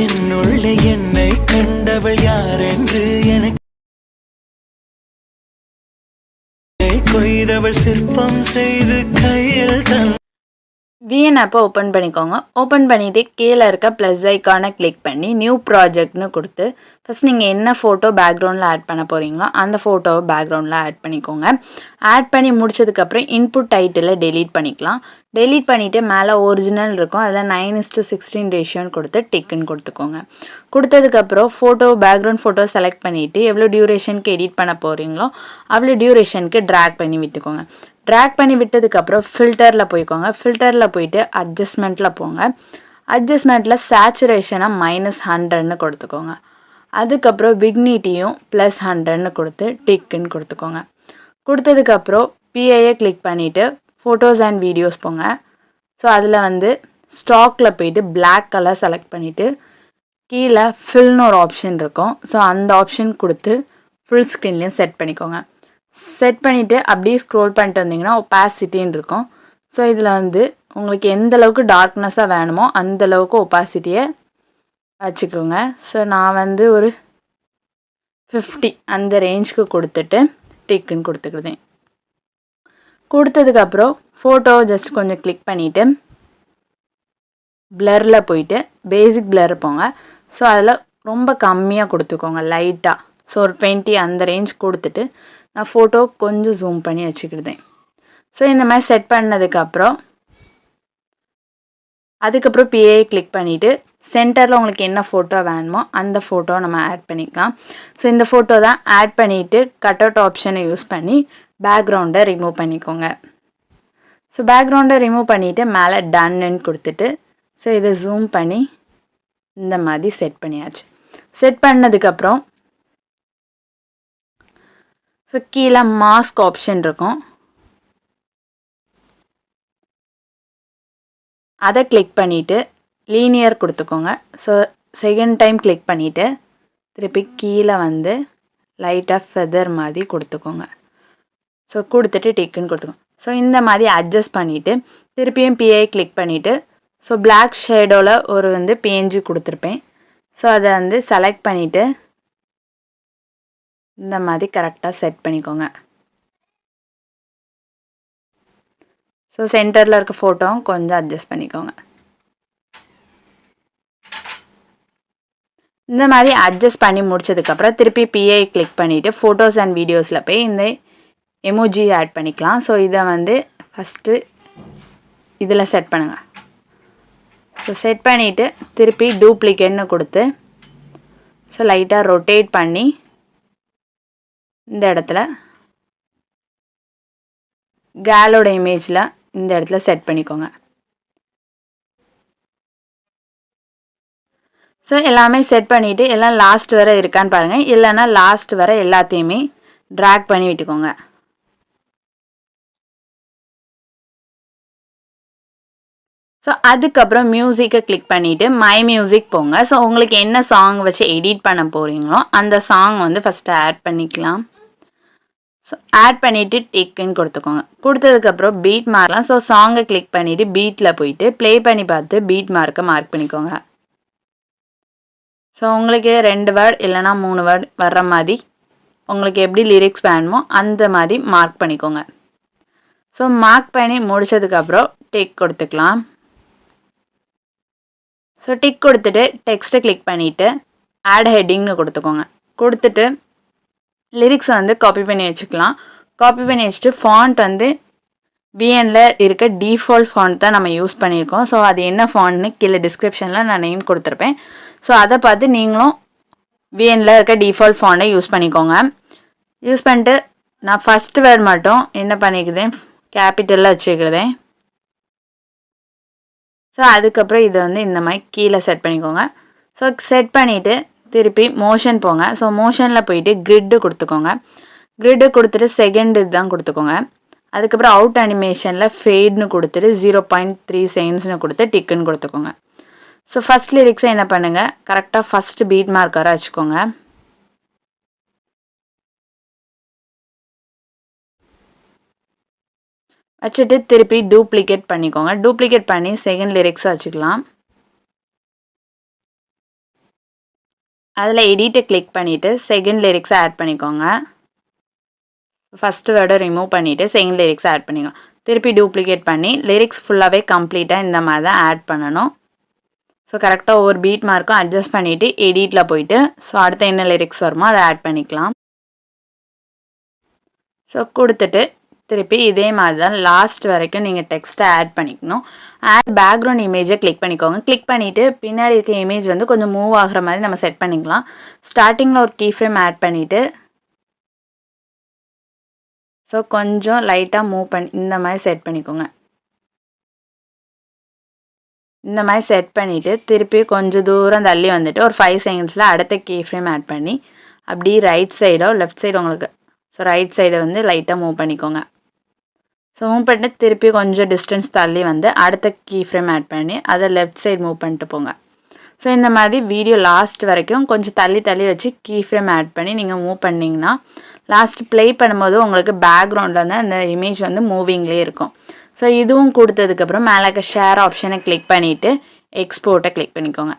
என்னுள்ளே என்னை கண்டவள் யாரென்று எனக்கு கொய்தவள் சிற்பம் செய்து கையில் தன் விஎன் ஆப்பை ஓப்பன் பண்ணிக்கோங்க. ஓப்பன் பண்ணிவிட்டு கீழே இருக்க ப்ளஸ் ஐக்கானை கிளிக் பண்ணி நியூ ப்ராஜெக்ட்னு கொடுத்து ஃபஸ்ட் நீங்கள் என்ன ஃபோட்டோ பேக்ரவுண்டில் ஆட் பண்ண போகிறீங்களோ அந்த ஃபோட்டோவை பேக்ரவுண்டில் ஆட் பண்ணிக்கோங்க. ஆட் பண்ணி முடிச்சதுக்கப்புறம் இன்புட் டைட்டிலை டெலீட் பண்ணிக்கலாம். டெலீட் பண்ணிவிட்டு மேலே ஒரிஜினல் இருக்கும், அதில் 9:16 ரேஷியோன்னு கொடுத்து டிக்குன்னு கொடுத்துக்கோங்க. கொடுத்ததுக்கப்புறம் பேக்ரவுண்ட் ஃபோட்டோ செலக்ட் பண்ணிவிட்டு எவ்வளோ டியூரேஷனுக்கு எடிட் பண்ண போகிறீங்களோ அவ்வளோ டியூரேஷனுக்கு ட்ராக் பண்ணி விட்டுக்கோங்க. ட்ராக் பண்ணி விட்டதுக்கப்புறம் ஃபில்டரில் போய்க்கோங்க. ஃபில்டரில் போயிட்டு அட்ஜஸ்ட்மெண்ட்டில் போங்க. அட்ஜஸ்ட்மெண்ட்டில் சேச்சுரேஷனை -100ன்னு கொடுத்துக்கோங்க. அதுக்கப்புறம் விக்னிட்டியும் +100ன்னு கொடுத்து டிக்குன்னு கொடுத்துக்கோங்க. கொடுத்ததுக்கப்புறம் பிஐயை கிளிக் பண்ணிவிட்டு ஃபோட்டோஸ் அண்ட் வீடியோஸ் போங்க. ஸோ அதில் ஸ்டாக்கில் போயிட்டு பிளாக் கலர் செலக்ட் பண்ணிவிட்டு கீழே ஃபில்னு ஒரு ஆப்ஷன் இருக்கும். ஸோ அந்த ஆப்ஷன் கொடுத்து ஃபுல் ஸ்க்ரீன்லேயும் செட் பண்ணிக்கோங்க. செட் பண்ணிவிட்டு அப்படியே ஸ்க்ரோல் பண்ணிட்டு வந்தீங்கன்னா ஒப்பாசிட்டின்னு இருக்கும். ஸோ இதில் உங்களுக்கு எந்த அளவுக்கு டார்க்னஸாக வேணுமோ அந்தளவுக்கு ஒப்பாசிட்டியை வச்சுக்கோங்க. ஸோ நான் ஒரு 50 அந்த ரேஞ்சுக்கு கொடுத்துட்டு டிக்குன்னு கொடுத்துக்கிறேன். கொடுத்ததுக்கப்புறம் ஃபோட்டோ ஜஸ்ட் கொஞ்சம் கிளிக் பண்ணிவிட்டு பிளரில் போயிட்டு பேசிக் பிளர் போங்க. ஸோ அதில் ரொம்ப கம்மியாக கொடுத்துக்கோங்க, லைட்டாக. ஸோ ஒரு 20 அந்த ரேஞ்ச் கொடுத்துட்டு நான் ஃபோட்டோ கொஞ்சம் ஜூம் பண்ணி வச்சுக்கிட்டேன். ஸோ இந்த மாதிரி செட் பண்ணதுக்கப்புறம் அதுக்கப்புறம் பிஏ கிளிக் பண்ணிவிட்டு சென்டரில் உங்களுக்கு என்ன ஃபோட்டோ வேணுமோ அந்த ஃபோட்டோ நம்ம ஆட் பண்ணிக்கலாம். ஸோ இந்த ஃபோட்டோ தான் ஆட் பண்ணிவிட்டு கட் அவுட் ஆப்ஷனை யூஸ் பண்ணி பேக்ரவுண்டை ரிமூவ் பண்ணிக்கோங்க. ஸோ பேக்ரவுண்டை ரிமூவ் பண்ணிவிட்டு மேலே டன்னு கொடுத்துட்டு ஸோ இதை ஜூம் பண்ணி இந்த மாதிரி செட் பண்ணியாச்சு. செட் பண்ணதுக்கப்புறம் ஸோ கீழே மாஸ்க் ஆப்ஷன் இருக்கும், அதை கிளிக் பண்ணிவிட்டு லீனியர் கொடுத்துக்கோங்க. ஸோ செகண்ட் டைம் கிளிக் பண்ணிவிட்டு திருப்பி கீழே லைட்டாக ஃபெதர் மாதிரி கொடுத்துக்கோங்க. ஸோ கொடுத்துட்டு டிக்குன்னு கொடுத்துக்கோங்க. ஸோ இந்த மாதிரி அட்ஜஸ்ட் பண்ணிவிட்டு திருப்பியும் பிஐ கிளிக் பண்ணிவிட்டு ஸோ பிளாக் ஷேடோவில் ஒரு பிஎன்ஜி கொடுத்துருப்பேன். ஸோ அதை செலக்ட் பண்ணிவிட்டு இந்த மாதிரி கரெக்டாக செட் பண்ணிக்கோங்க. ஸோ சென்டரில் இருக்க ஃபோட்டோவும் கொஞ்சம் அட்ஜஸ்ட் பண்ணிக்கோங்க. இந்த மாதிரி அட்ஜஸ்ட் பண்ணி முடிச்சதுக்கப்புறம் திருப்பி பிஐ கிளிக் பண்ணிவிட்டு ஃபோட்டோஸ் அண்ட் வீடியோஸில் போய் இந்த எமோஜி ஆட் பண்ணிக்கலாம். ஸோ இதை ஃபஸ்ட்டு இதில் செட் பண்ணுங்கள். ஸோ செட் பண்ணிவிட்டு திருப்பி டூப்ளிகேட்னு கொடுத்து ஸோ லைட்டாக ரொட்டேட் பண்ணி இந்த இடத்துல கேலோட இமேஜில் இந்த இடத்துல செட் பண்ணிக்கோங்க. ஸோ எல்லாமே செட் பண்ணிவிட்டு எல்லாம் லாஸ்ட் வரை இருக்கான்னு பாருங்கள். இல்லைன்னா லாஸ்ட் வரை எல்லாத்தையுமே ட்ராக் பண்ணி விட்டுக்கோங்க. ஸோ அதுக்கப்புறம் மியூசிக்கை கிளிக் பண்ணிவிட்டு மை மியூசிக் போங்க. ஸோ உங்களுக்கு என்ன சாங் வச்சு எடிட் பண்ண போகிறீங்களோ அந்த சாங் ஃபஸ்ட்டு ஆட் பண்ணிக்கலாம். ஸோ ஆட் பண்ணிவிட்டு டிக்குன்னு கொடுத்துக்கோங்க. கொடுத்ததுக்கப்புறம் பீட் மார்க்லாம். ஸோ சாங்கை கிளிக் பண்ணிவிட்டு பீட்டில் போயிட்டு ப்ளே பண்ணி பார்த்து பீட் மார்க்கை மார்க் பண்ணிக்கோங்க. ஸோ உங்களுக்கு 2 வேர்ட் இல்லைனா 3 வேர்ட் வர்ற மாதிரி உங்களுக்கு எப்படி லிரிக்ஸ் வேணுமோ அந்த மாதிரி மார்க் பண்ணிக்கோங்க. ஸோ மார்க் பண்ணி முடிச்சதுக்கப்புறம் டிக் கொடுத்துக்கலாம். ஸோ டிக் கொடுத்துட்டு டெக்ஸ்ட்டை கிளிக் பண்ணிவிட்டு ஆட் ஹெட்டிங்னு கொடுத்துக்கோங்க. கொடுத்துட்டு லிரிக்ஸை காப்பி பண்ணி வச்சுக்கலாம். காப்பி பண்ணி வச்சுட்டு ஃபாண்ட் விஎனில் இருக்க டிஃபால்ட் ஃபாண்ட் தான் நம்ம யூஸ் பண்ணியிருக்கோம். ஸோ அது என்ன ஃபாண்ட்னு கீழே டிஸ்கிரிப்ஷனில் நான் நேம் கொடுத்துருப்பேன். ஸோ அதை பார்த்து நீங்களும் விஎனில் இருக்க டிஃபால்ட் ஃபாண்ட்டை யூஸ் பண்ணிக்கோங்க. யூஸ் பண்ணிட்டு நான் ஃபஸ்ட்டு வேர்ட் மட்டும் என்ன பண்ணிக்கிறேன், கேபிட்டலில் வச்சுக்கிறேன். ஸோ அதுக்கப்புறம் இதை இந்த மாதிரி கீழே செட் பண்ணிக்கோங்க. ஸோ செட் பண்ணிவிட்டு திருப்பி மோஷன் போங்க. ஸோ மோஷனில் போயிட்டு கிரிட்டு கொடுத்துக்கோங்க. கிரிட்டு கொடுத்துட்டு செகண்ட் இதுதான் கொடுத்துக்கோங்க. அதுக்கப்புறம் அவுட் அனிமேஷனில் ஃபேட்னு கொடுத்துட்டு 0.3 செகண்ட்ஸ்னு கொடுத்து டிக்குன்னு கொடுத்துக்கோங்க. ஸோ ஃபஸ்ட் லிரிக்ஸை என்ன பண்ணுங்கள், கரெக்டாக ஃபஸ்ட்டு பீட் மார்க்கராக வச்சுக்கோங்க. வச்சுட்டு திருப்பி டூப்ளிகேட் பண்ணிக்கோங்க. டூப்ளிகேட் பண்ணி செகண்ட் லிரிக்ஸை வச்சுக்கலாம். அதில் எடிட்டை கிளிக் பண்ணிவிட்டு செகண்ட் லிரிக்ஸை ஆட் பண்ணிக்கோங்க. ஃபஸ்ட்டு வேர்டை ரிமூவ் பண்ணிவிட்டு செகண்ட் லிரிக்ஸை ஆட் பண்ணிக்கலாம். திருப்பி டூப்ளிகேட் பண்ணி லிரிக்ஸ் ஃபுல்லாகவே கம்ப்ளீட்டாக இந்த மாதிரி தான் ஆட் பண்ணணும். ஸோ கரெக்டாக ஒவ்வொரு பீட் மார்க்கும் அட்ஜஸ்ட் பண்ணிவிட்டு எடிட்டில் போயிட்டு ஸோ அடுத்து என்ன லிரிக்ஸ் வருமோ அதை ஆட் பண்ணிக்கலாம். ஸோ கொடுத்துட்டு திருப்பி இதே மாதிரி தான் லாஸ்ட் வரைக்கும் நீங்கள் டெக்ஸ்ட்டை ஆட் பண்ணிக்கணும். ஆட் பேக்ரவுண்ட் இமேஜை கிளிக் பண்ணிக்கோங்க. கிளிக் பண்ணிவிட்டு பின்னாடி இருக்க இமேஜ் வந்து கொஞ்சம் மூவ் ஆகிற மாதிரி நம்ம செட் பண்ணிக்கலாம். ஸ்டார்டிங்கில் ஒரு கீ ஃப்ரேம் ஆட் பண்ணிவிட்டு ஸோ கொஞ்சம் லைட்டாக மூவ் பண்ணி இந்த மாதிரி செட் பண்ணிக்கோங்க. இந்த மாதிரி செட் பண்ணிவிட்டு திருப்பி கொஞ்சம் தூரம் தள்ளி வந்துட்டு ஒரு 5 செகண்ட்ஸில் அடுத்த கீ ஃப்ரேம் ஆட் பண்ணி அப்படி ரைட் சைடோ லெஃப்ட் சைடு உங்களுக்கு ஸோ ரைட் சைடை வந்து லைட்டாக மூவ் பண்ணிக்கோங்க. ஸோ மூவ் பண்ணிட்டு திருப்பி கொஞ்சம் டிஸ்டன்ஸ் தள்ளி வந்து அடுத்த கீ ஃப்ரேம் ஆட் பண்ணி அதை லெஃப்ட் சைடு மூவ் பண்ணிட்டு போங்க. ஸோ இந்த மாதிரி வீடியோ லாஸ்ட் வரைக்கும் கொஞ்சம் தள்ளி தள்ளி வச்சு கீ ஃப்ரேம் ஆட் பண்ணி நீங்கள் மூவ் பண்ணிங்கன்னா லாஸ்ட் ப்ளே பண்ணும்போது உங்களுக்கு பேக்ரவுண்டில் வந்து அந்த இமேஜ் வந்து மூவிங்லேயே இருக்கும். ஸோ இதுவும் கொடுத்ததுக்கப்புறம் மேலே இருக்க ஷேர் ஆப்ஷனை கிளிக் பண்ணிவிட்டு எக்ஸ்போர்ட்டை கிளிக் பண்ணிக்கோங்க.